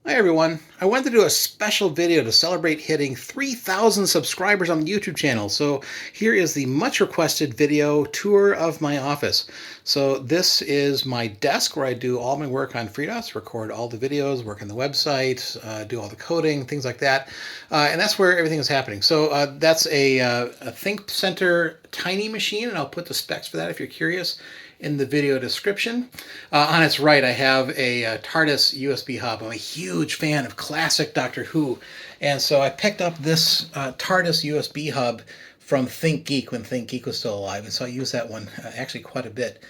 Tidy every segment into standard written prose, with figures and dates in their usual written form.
Hi everyone. I wanted to do a special video to celebrate hitting 3,000 subscribers on the YouTube channel. So here is the much requested video tour of my office. So this is my desk where I do all my work on FreeDOS, record all the videos, work on the website, do all the coding, things like that. And that's where everything is happening. So that's a ThinkCentre tiny machine, and I'll put the specs for that if you're curious in the video description. On its right, I have a TARDIS USB hub. I'm a huge fan of classic Doctor Who, and so I picked up this TARDIS USB hub from ThinkGeek when ThinkGeek was still alive, and so I use that one actually quite a bit.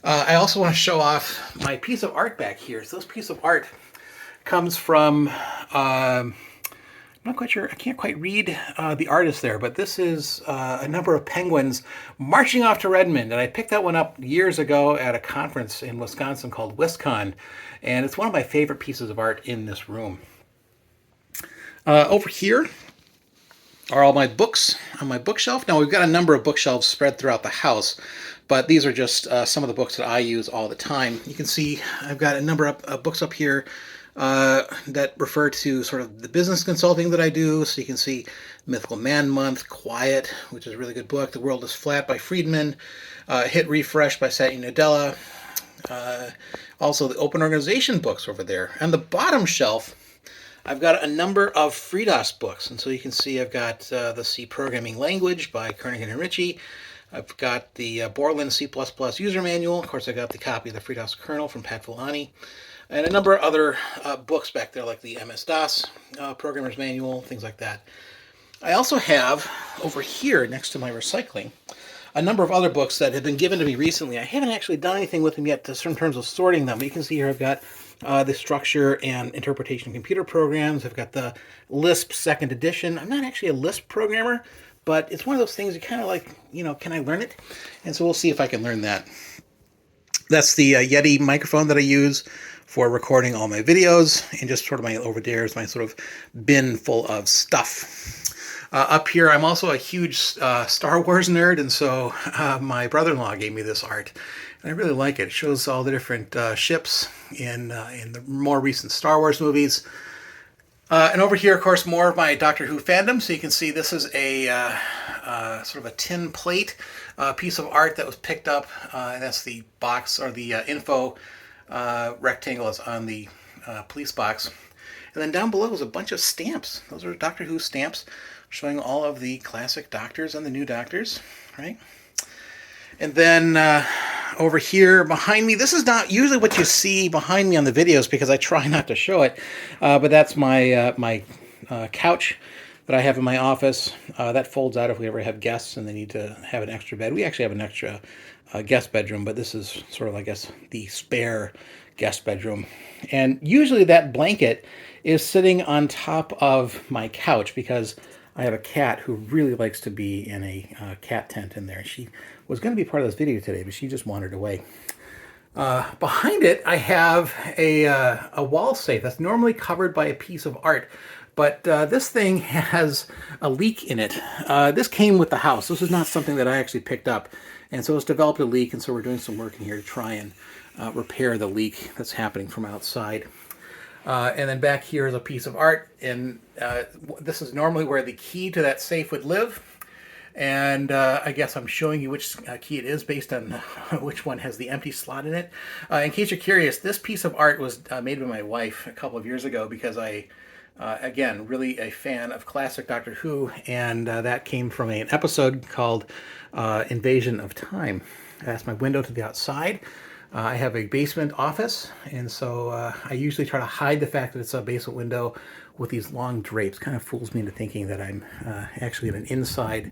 I also want to show off my piece of art back here. So this piece of art comes from I'm not quite sure. I can't quite read the artist there, but this is a number of penguins marching off to Redmond. And I picked that one up years ago at a conference in Wisconsin called WisCon. And it's one of my favorite pieces of art in this room. Over here are all my books on my bookshelf. Now, we've got a number of bookshelves spread throughout the house, but these are just some of the books that I use all the time. You can see I've got a number of books up here that refer to sort of the business consulting that I do. So you can see Mythical Man Month, Quiet, which is a really good book, The World is Flat by Friedman, Hit Refresh by Satya Nadella, also the Open Organization books over there. On the bottom shelf, I've got a number of FreeDOS books, and so you can see I've got the C Programming Language by Kernighan and Ritchie. I've got the Borland C++ user manual. Of course, I got the copy of the FreeDOS kernel from Pat Villani, and a number of other books back there, like the MS-DOS Programmer's Manual, things like that. I also have, over here next to my recycling, a number of other books that have been given to me recently. I haven't actually done anything with them yet in terms of sorting them. But you can see here I've got the Structure and Interpretation of Computer Programs. I've got the Lisp second edition. I'm not actually a Lisp programmer, but it's one of those things you kind of like, can I learn it? And so we'll see if I can learn that. That's the Yeti microphone that I use for recording all my videos, and just sort of over there is my sort of bin full of stuff. Up here, I'm also a huge Star Wars nerd, and so my brother-in-law gave me this art, and I really like it. It shows all the different ships in the more recent Star Wars movies. And over here, of course, more of my Doctor Who fandom. So you can see this is a sort of a tin plate piece of art that was picked up. And that's the box, or the info rectangle is on the police box. And then down below is a bunch of stamps. Those are Doctor Who stamps showing all of the classic Doctors and the new Doctors, right? And then over here behind me, this is not usually what you see behind me on the videos because I try not to show it, but that's my couch that I have in my office. That folds out if we ever have guests and they need to have an extra bed. We actually have an extra guest bedroom, but this is sort of, I guess, the spare guest bedroom. And usually that blanket is sitting on top of my couch because I have a cat who really likes to be in a cat tent in there. She was going to be part of this video today, but she just wandered away. Behind it, I have a wall safe that's normally covered by a piece of art, but this thing has a leak in it. This came with the house. This is not something that I actually picked up, and so it's developed a leak, and so we're doing some work in here to try and repair the leak that's happening from outside. And then back here is a piece of art, and this is normally where the key to that safe would live. And I guess I'm showing you which key it is based on which one has the empty slot in it. In case you're curious, this piece of art was made by my wife a couple of years ago because again, really a fan of classic Doctor Who, and that came from an episode called Invasion of Time. That's my window to the outside. I have a basement office, and so I usually try to hide the fact that it's a basement window with these long drapes. Kind of fools me into thinking that I'm actually in an inside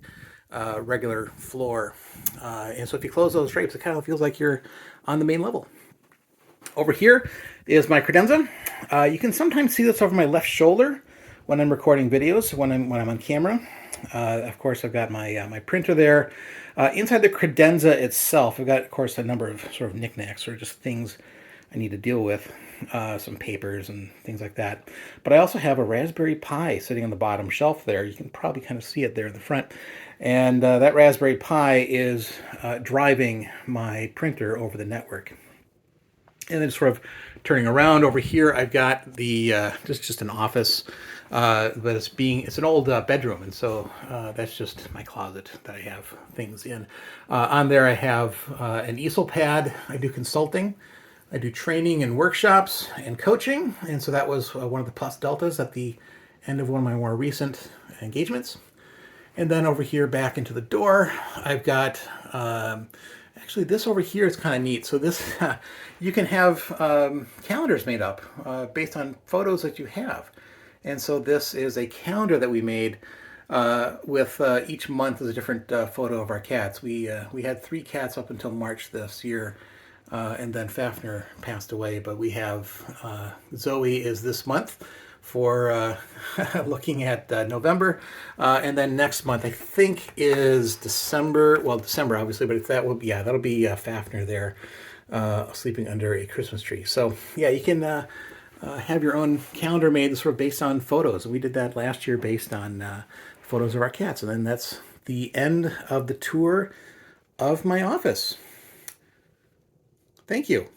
regular floor. And so if you close those drapes, it kind of feels like you're on the main level. Over here is my Credenza. You can sometimes see this over my left shoulder when I'm recording videos, when I'm on camera. Of course, I've got my printer there. Inside the Credenza itself, I've got, of course, a number of sort of knickknacks or just things I need to deal with, some papers and things like that. But I also have a Raspberry Pi sitting on the bottom shelf there. You can probably kind of see it there in the front. And that Raspberry Pi is driving my printer over the network. And then sort of turning around over here, I've got the just an office, but it's an old bedroom, and so that's just my closet that I have things in. On there, I have an easel pad. I do consulting, I do training and workshops and coaching, and so that was one of the plus deltas at the end of one of my more recent engagements. And then over here, back into the door, I've got. Actually, this over here is kind of neat. So this, you can have calendars made up based on photos that you have. And so this is a calendar that we made with each month is a different photo of our cats. We had 3 cats up until March this year, and then Fafner passed away. But we have Zoe is this month for looking at November, and then next month I think is December. Well, December obviously, but if that will be, yeah, that'll be Fafner there sleeping under a Christmas tree. So yeah, you can have your own calendar made sort of based on photos, and we did that last year based on photos of our cats. And then that's the end of the tour of my office. Thank you.